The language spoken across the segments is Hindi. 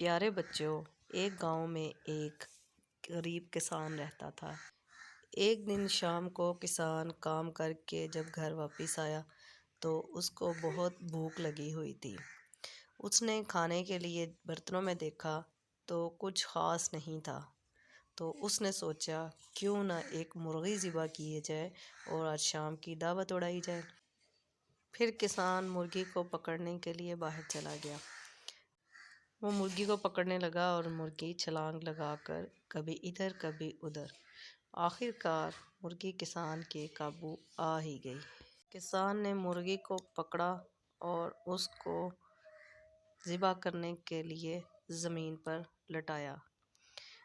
प्यारे बच्चों, एक गांव में एक गरीब किसान रहता था। एक दिन शाम को किसान काम करके जब घर वापस आया तो उसको बहुत भूख लगी हुई थी। उसने खाने के लिए बर्तनों में देखा तो कुछ ख़ास नहीं था। तो उसने सोचा क्यों ना एक मुर्गी ज़िबा किए जाए और आज शाम की दावत उड़ाई जाए। फिर किसान मुर्गी को पकड़ने के लिए बाहर चला गया। वो मुर्गी को पकड़ने लगा और मुर्गी छलांग लगाकर कभी इधर कभी उधर, आखिरकार मुर्गी किसान के काबू आ ही गई। किसान ने मुर्गी को पकड़ा और उसको ज़िबा करने के लिए ज़मीन पर लटाया।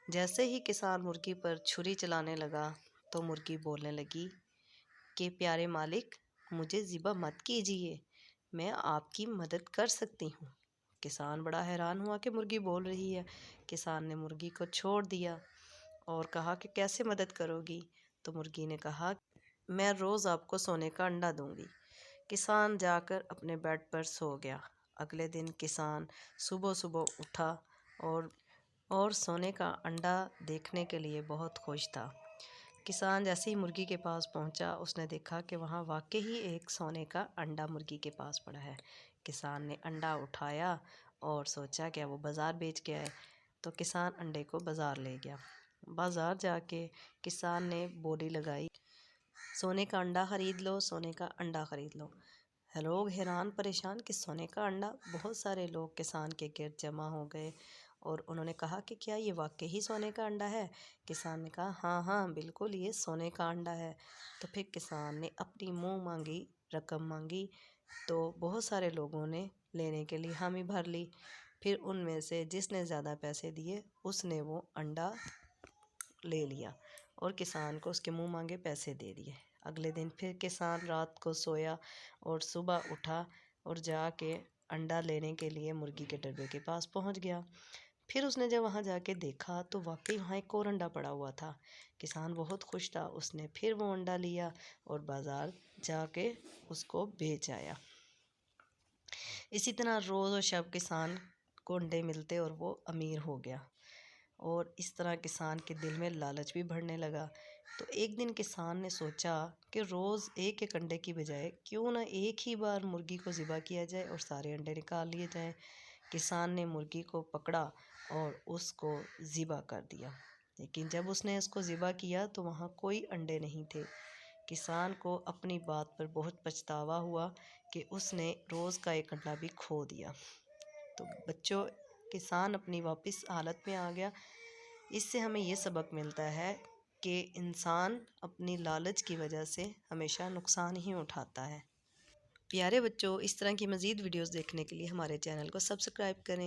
जैसे ही किसान मुर्गी पर छुरी चलाने लगा तो मुर्गी बोलने लगी कि प्यारे मालिक, मुझे ज़िबा मत कीजिए, मैं आपकी मदद कर सकती हूँ। किसान बड़ा हैरान हुआ कि मुर्गी बोल रही है। किसान ने मुर्गी को छोड़ दिया और कहा कि कैसे मदद करोगी? तो मुर्गी ने कहा, मैं रोज़ आपको सोने का अंडा दूंगी। किसान जाकर अपने बेड पर सो गया। अगले दिन किसान सुबह सुबह उठा और सोने का अंडा देखने के लिए बहुत खुश था। किसान जैसे ही मुर्गी के पास पहुंचा, उसने देखा कि वहां वाकई ही एक सोने का अंडा मुर्गी के पास पड़ा है। किसान ने अंडा उठाया और सोचा कि वो बाज़ार बेच के आए। तो किसान अंडे को बाज़ार ले गया। बाज़ार जाके किसान ने बोली लगाई, सोने का अंडा ख़रीद लो, सोने का अंडा ख़रीद लो। लोग हैरान परेशान कि सोने का अंडा। बहुत सारे लोग किसान के गिर्द जमा हो गए और उन्होंने कहा कि क्या ये वाकई ही सोने का अंडा है? किसान ने कहा, हाँ हाँ बिल्कुल, ये सोने का अंडा है। तो फिर किसान ने अपनी मुँह मांगी रकम मांगी तो बहुत सारे लोगों ने लेने के लिए हामी भर ली। फिर उनमें से जिसने ज़्यादा पैसे दिए उसने वो अंडा ले लिया और किसान को उसके मुंह मांगे पैसे दे दिए। अगले दिन फिर किसान रात को सोया और सुबह उठा और जाके अंडा लेने के लिए मुर्गी के डब्बे के पास पहुंच गया। फिर उसने जब वहां जाके देखा तो वाकई वहां एक और अंडा पड़ा हुआ था। किसान बहुत खुश था। उसने फिर वो अंडा लिया और बाज़ार जाके उसको बेच आया। इसी तरह रोज़ और शब किसान को अंडे मिलते और वो अमीर हो गया। और इस तरह किसान के दिल में लालच भी बढ़ने लगा। तो एक दिन किसान ने सोचा कि रोज़ एक एक अंडे की बजाय क्यों ना एक ही बार मुर्गी को ज़िबा किया जाए और सारे अंडे निकाल लिए जाएं। किसान ने मुर्गी को पकड़ा और उसको ज़िबा कर दिया। लेकिन जब उसने उसको ज़िबा किया तो वहाँ कोई अंडे नहीं थे। किसान को अपनी बात पर बहुत पछतावा हुआ कि उसने रोज़ का एक अंडा भी खो दिया। तो बच्चों, किसान अपनी वापस हालत में आ गया। इससे हमें ये सबक मिलता है कि इंसान अपनी लालच की वजह से हमेशा नुकसान ही उठाता है। प्यारे बच्चों, इस तरह की मज़ीद वीडियोस देखने के लिए हमारे चैनल को सब्सक्राइब करें।